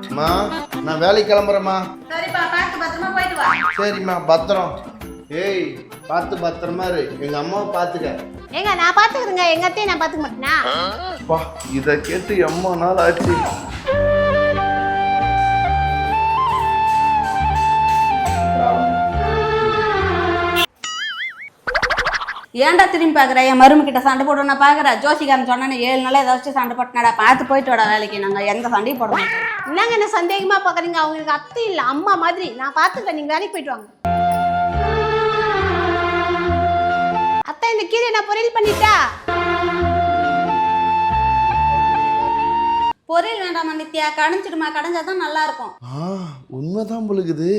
அம்மா நான் வேலைக்கு கிளம்புறேம்மா. சரிப்பா, பார்த்து பத்திரமா போயிட்டு வா. சரிம்மா பத்திரம். ஏய் பார்த்து பத்திரமா இரு. எங்க அம்மாவை பார்த்துக்க. ஏங்க நான் பாத்துக்கிறேங்க, எங்க அத்தையை நான் பாத்துக்க மாட்டேனா? வா இதை கேட்டு எம்மா நாள் ஆச்சு. ஏன்டா திரும்பி பாக்குற? என் மரும கிட்ட சண்டை போடுவோம் நான் பாக்குறேன். ஜோசிகாரன் சொன்னா 7 நாளா ஏதாச்சும் சண்டை போட்டுனாடா, பார்த்து போயிட்டு வாடா வேலைக்கு. நாங்க எந்த சண்டையும் போட மாட்டோம். என்னங்க என்ன சந்தேகமா பாக்குறீங்க? அவங்களுக்கு அத்தை இல்ல அம்மா மாதிரி. நான் பாத்துக்கிறேன், நீங்க வேலைக்கு போயிட்டு வாங்க. அத்தை இந்த கீரை நான் பொரியல் பண்ணிட்டா? பொரியல் வேண்டாமா நித்யா, கடைஞ்சிடுமா, கடைஞ்சாதான் நல்லா இருக்கும். உண்மைதான் பொழுகுது.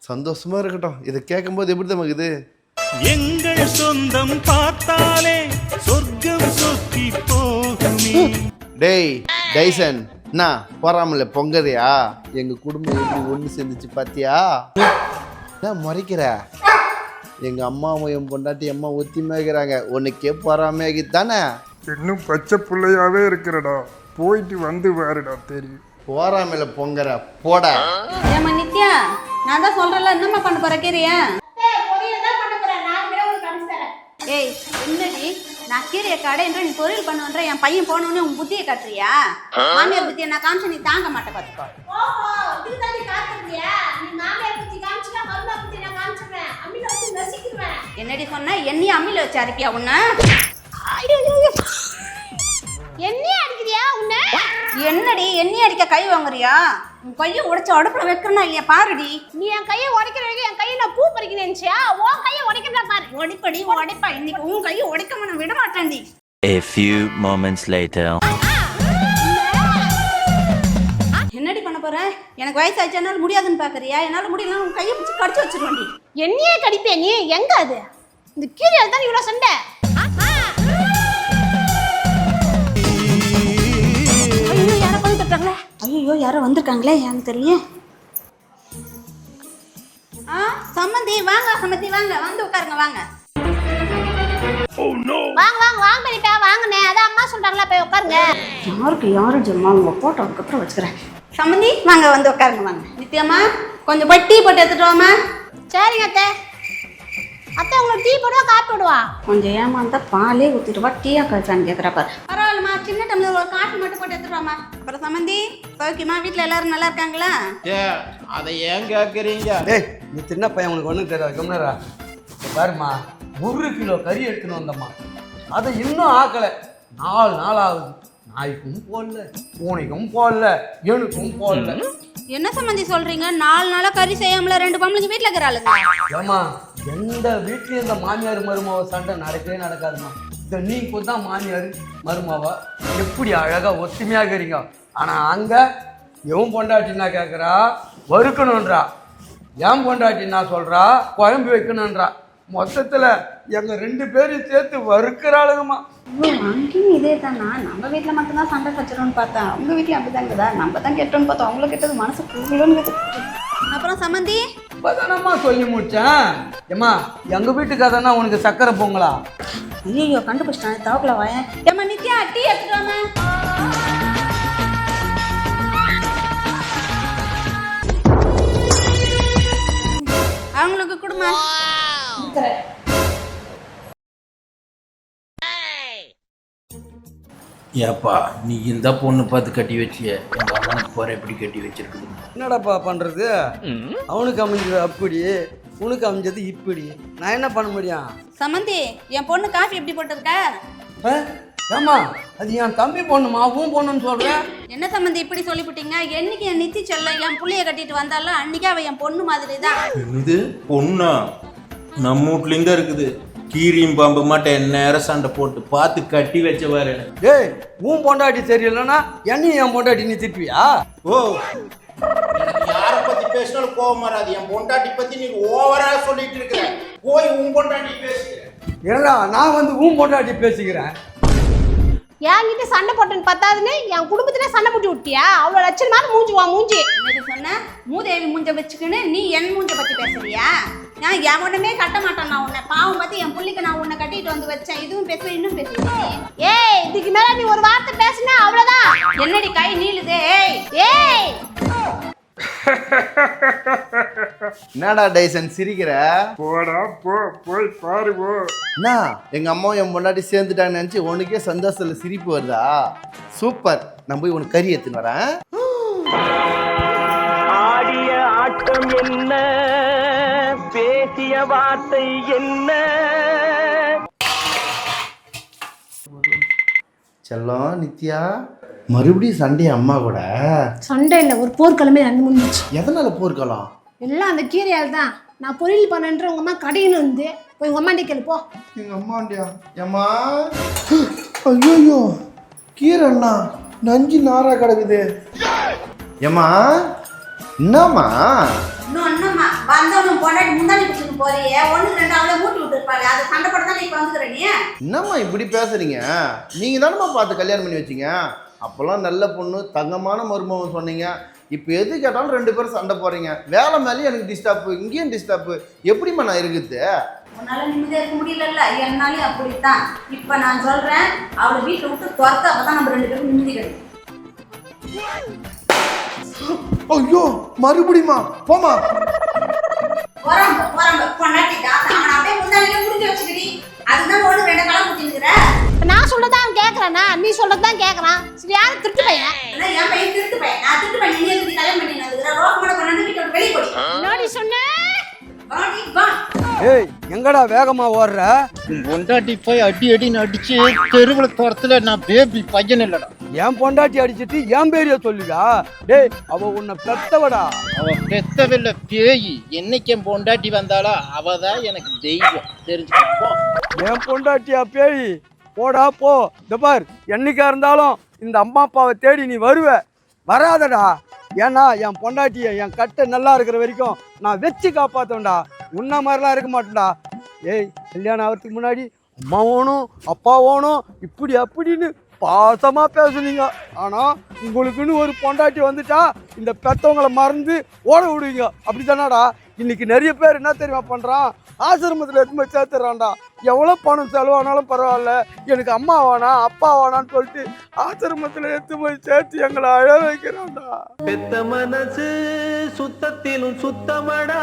சந்தோஷமா இருக்கட்டும். இதை கேட்கும்போது எப்படி தான் இருக்குது? எங்கள் சொந்தம் பார்த்தாலே சொர்க்கம் சொத்தி போகுமே. டேய் டைசன், என்ன போறாமல பொங்கதையா? எங்க குடும்பம் எப்படி ஒண்ணு சேர்ந்துச்சு பாத்தியா? என்ன முறைக்கிற? எங்க அம்மாவும் என் பொண்டாட்டி அம்மா ஒத்திமையாகிறாங்க. உனக்கே போறாமையாகி தானே? இன்னும் பச்சை பிள்ளையாவே இருக்கிறடா, போயிட்டு வந்து வேறுடா தெரியும். போறாமல பொங்கற போடா. ஏமா நித்யா, நான் தான் சொல்றேன்ல, என்னம்மா பண்ண போற கீரையா? ஏய் என்னடி, நான் கீரையை கடைன்ற நீ பொரியல் பண்ணுன்ற, என் பையன் போனோடனே உன் புத்தியை காட்டுறியா? மாமியார் புத்தியை நான் காமிச்சு நீ தாங்க மாட்டேன் பாத்துக்கோ. என்னடி சொன்ன? என்னையும் அம்மியில வச்சு அரைப்பியா உன்ன? என்னையே அடிக்கிறியா உன்ன? என்னடி என்னையும் அடிக்க கை வாங்குறியா? உன் கையை உடைச்சு அடுப்புல வைக்கணும்னா இல்லையா பாருடி. நீ என் கையை உடைக்கிற வரைக்கும் என் கையை நான் பூ பறிக்க நினைச்சியா? உன் கையை உடைக்கிறதா பாரு. உடைப்படி உடைப்பா. இன்னைக்கு உன் கையை உடைக்காம நான் விட மாட்டேன்டி. A few moments later. என்னடி பண்ண போற? எனக்கு வயசாச்சு, என்னால முடியாதுன்னு பாக்குறியா? என்னால முடியல, உன் கையை பிடிச்சி கடிச்சு வச்சிருவேன்டி. என்னையே கடிப்பே நீ? எங்க அது? இந்த கீரையால தான் இவ்வளவு சண்டை. ஐயோ யாரோ வந்திருக்காங்களே, எனக்கு தெரியும். சம்மந்தி வாங்க, சம்மந்தி வாங்க, வந்து உட்காருங்க வாங்க. வாங்க வாங்க வாங்க பெரியப்பா வாங்கனே. அதான் அம்மா சொல்றாங்களா, போய் உட்காருங்க. யாருக்கு யாரும் ஜம்மா உங்க போட்டோ அதுக்கப்புறம் வச்சுக்கிறேன். சம்மந்தி வாங்க, வந்து உட்காருங்க வாங்க. நித்யாம்மா கொஞ்சம் போய் டீ போட்டு எடுத்துட்டு வாமா. சரிங்க அத்தை. அத்தை உங்களுக்கு டீ போடுவா காப்பி போடுவா? கொஞ்சம் ஏமாந்தா பாலே ஊத்திட்டு வா, டீயா காய்ச்சான்னு கேட்குறா பாரு. பரவாயில்லம்மா, சின்ன டம்ளர் ஒரு காஃபி மட்டும் போட்டு எடுத்துட்டு வாமா. அப்புறம் சம்மந்தி சௌக்கியமா? வீட்டில் எல்லாரும் நல்லா இருக்காங்களா? அதை ஏன் கேட்குறீங்க? டேய் நீ சின்ன பையன், உனக்கு ஒன்றும் தெரியாது. கம்னரா பாருமா, 1 கிலோ கறி எடுத்துன்னு வந்தம்மா. அதை இன்னும் ஆக்கலை. 4 நாள் ஆகுது. நாய்க்கும் போடல, பூனைக்கும் போடல, எனக்கும் போடல. என்ன சம்மந்தி சொல்றீங்க? 4 நாளா கறி செய்யாமல 2 பொம்பளைங்க வீட்டில் இருக்கிறாளுங்க. ஏமா எந்த வீட்லயும் இந்த மாமியார் மருமாவை சண்டை நடக்கவே நடக்காதுமா. இந்த நீங்க தான் மாமியார் மருமாவா எப்படி அழகா ஒத்துமையாகிறீங்க. ஆனா அங்க எவன் பொண்டாட்டினா கேட்குறா வறுக்கணுன்றா, ஏன் பொண்டாட்டினா சொல்றா குழம்பு வைக்கணுன்றா. மொத்தத்துல எங்க 2 பேரும் சேர்த்து வறுக்கிறாளுங்கம்மா. அங்கேயும் இதே தானா? நம்ம வீட்டில் மட்டும்தான் சண்டை கச்சிரோன்னு பார்த்தா, அவங்க வீட்டில் அப்படிதான் இருக்குதா? நம்ம தான் கெட்டோன்னு பார்த்தோம், அவங்கள கெட்டது மனசு கூகுலன்னு. அப்புறம் சம்மந்தி இப்பதானம்மா சொல்லி முடிச்சேன். ஏம்மா எங்க வீட்டு கதைன்னா உனக்கு சக்கரை பொங்கலா? ஐயோ கண்டுபிடிச்சிட்டான், தவக்கல வாயன். ஏம்மா நித்யா டீ எடுத்துட்டு வாமா. அவங்களுக்கு கொடுமா. ஏப்பா நீ இந்த பொண்ணு பார்த்து கட்டி வச்சிய, எங்க அண்ணனுக்கு போற எப்படி கட்டி வச்சிருக்குது? என்னடாப்பா பண்றது? அவனுக்கு அமைஞ்சது அப்படி, உனக்கு அமைஞ்சது இப்படி. நான் என்ன பண்ண முடியும்? சம்மந்தி என் பொண்ணு காஃபி எப்படி போட்டிருக்க? ஏமா அது என் தம்பி பொண்ணுமா, உன் பொண்ணுன்னு சொல்றேன். என்ன சம்மந்தி இப்படி சொல்லிவிட்டீங்க? என்னைக்கு என் நித்தி செல்ல என் புள்ளைய கட்டிட்டு வந்தாலும் அன்னைக்கு அவ என் பொண்ணு மாதிரி தான். இது பொண்ணா? நம்ம வீட்லேயும் தான் இருக்குது. கீரியும் பாம்பு மாட்டேன் நேரம் சண்டை போட்டு பார்த்து கட்டி வச்சவாரு. டேய் உன் பொண்டாட்டி சரியில்லைன்னா என்னையும் என் பொண்டாட்டி நீ திட்டுவியா? ஓ யாரை பத்தி பேசினாலும் கோவம் வராது. என் பொண்டாட்டி பத்தி நீ ஓவரா சொல்லிட்டு இருக்கிற, போய் உன் பொண்டாட்டி பேசுகிறேன். ஏன்னா நான் வந்து உன் பொண்டாட்டி பேசிக்கிறேன். என்கிட்ட சண்டை போட்டேன்னு பத்தாதுன்னு என் குடும்பத்திலே சண்டை போட்டு விட்டியா? அவ்வளோ லட்சணமான மூஞ்சி வா மூஞ்சி. என்ன சொன்ன? மூதேவி மூஞ்ச வச்சுக்கின்னு நீ என் மூஞ்ச பத்தி பேசுறியா? நான் என் உடனே கட்ட மாட்டேன். நான் உன்னை பாவம் பத்தி என் புள்ளிக்கு நான் உன்னை கட்டிட்டு வந்து வச்சேன். இதுவும் பேசுவேன், இன்னும் பேசுவேன். ஏய் இதுக்கு மேல நீ ஒரு வார்த்தை பேசுனா அவ்வளவுதான். என்னடி கை நீளுதே? ஏய் என்னடா டைசன் சிரிக்கிற? போடா போ, போய் பாரு போ. என்ன எங்க அம்மாவும் என் பொண்டாட்டி சேர்ந்துட்டாங்கன்னு நினைச்சு உனக்கே சந்தோஷத்துல சிரிப்பு வருதா? சூப்பர், நான் போய் உனக்கு கறி எடுத்துன்னு வரேன். ஆடிய ஆட்டம் என்ன, பேசிய வார்த்தை என்ன? செல்லம் நித்யா, மறுபடியும் சண்டே அம்மா கூட? சண்டை இல்லை, ஒரு போர்க்கிழமை நடந்து முடிஞ்சிச்சு. எதனால போர்க்கலாம்? எல்லாம் அந்த கீரையால் தான். நான் பொரியல் பண்ணேன்ற உங்க அம்மா கடையின்னு வந்து போய் உங்க அம்மாண்டி கேளு போ. எங்க அம்மாண்டியா? ஏம்மா, ஐயோ கீரை அண்ணா நஞ்சு நாரா கிடக்குது. ஏம்மா என்னம்மா? இன்னும்மா வந்தவனும் பொண்டாட்டி முந்தானி பிடிச்சிட்டு போறியே, ஒண்ணு ரெண்டு அவளை மூட்டி விட்டு இருப்பாரு. அது சண்டை போட தான் இப்ப வந்துக்கிற நீ. என்னம்மா இப்படி பேசுறீங்க? நீங்க தானம்மா பார்த்து கல்யாணம் பண்ணி வச்சீங்க. அப்போல்லாம் நல்ல பொண்ணு தங்கமான மருமகன் சொன்னீங்க. இப்போ எது கேட்டாலும் ரெண்டு பேரும் சண்டை போடுறீங்க. வேலை மேலேயும் எனக்கு டிஸ்டர்பு, இங்கேயும் டிஸ்டர்பு. எப்படிம்மா நான் இருக்குது? உன்னால நிம்மதியா இருக்க முடியலல்ல, என்னாலையும் அப்படித்தான். இப்ப நான் சொல்றேன், அவளை வீட்டை விட்டு துரத்து, அப்பதான் நம்ம ரெண்டு பேரும் நிம்மதி கிடைக்கும். ஐயோ மறுபடியுமா? போமா போறாங்க பொண்டாட்டி காசு அவனை அப்படியே முந்தானிலே முடிஞ்சு வச்சுக்கிடி. அதுதான் ஒண்ணு ரெண்டு காலம் ஊத்தினுக்குற. நான் சொல்றதா அவன் கேட்கறானா? நீ சொல்றதான் கேட்கறான். சரி, யாரும் திருட்டு பையன்? என் பையன் திருட்டு பையன். நான் திருட்டு பையன். நீ எதுக்கு கல்யாணம் பண்ணி வந்துக்கிற? ரோகமான பொண்ணு வீட்டை விட்டு வெளியே போடி. முன்னாடி சொன்னேன். வாடி வா. ஏய், எங்கடா வேகமா ஓடுற? பொண்டாட்டி போய் அடின்னு அடிச்சு தெருவில் துரத்துல நான் பேபி பையன் இல்லடா. என் பொண்டாட்டி அடிச்சிட்டு என் பேரிய சொல்லுடா. டேய், அவ உன்னை பெத்தவடா. அவ பெத்தவில்ல பேய். என்னைக்கு என் பொண்டாட்டி வந்தாலும் அவதான் எனக்கு தெய்வம், தெரிஞ்சுக்கோ. என் பொண்டாட்டியா பேய்? போடா போ. இந்த பார், என்னைக்கா இருந்தாலும் இந்த அம்மா அப்பாவை தேடி நீ வருவ, வராதடா. ஏன்னா என் பொண்டாட்டியை என் கட்டை நல்லா இருக்கிற வரைக்கும் நான் வச்சு காப்பாற்றேன்டா. உன்ன மாதிரிலாம் இருக்க மாட்டேன்டா. ஏய், கல்யாணம் ஆகிறதுக்கு முன்னாடி அம்மா வேணும் அப்பா வேணும் இப்படி அப்படின்னு பாசமாக பேசுனீங்க. ஆனால் உங்களுக்குன்னு ஒரு பொண்டாட்டி வந்துட்டா இந்த பெற்றவங்களை மறந்து ஓட விடுவீங்க. அப்படி தானாடா? இன்னைக்கு நிறைய பேர் என்ன தெரியுமா பண்ணுறான்? ஆசிரமத்தில் எடுத்து போய் சேர்த்துறான்டா. எவ்வளோ பணம் செலவானாலும் பரவாயில்ல, எனக்கு அம்மா வேணாம் அப்பா வேணான்னு சொல்லிட்டு ஆசிரமத்தில் எடுத்து போய் சேர்த்து எங்களை அழ வைக்கிறான்டா. பெத்த மனசு சுத்தத்திலும் சுத்தமடா.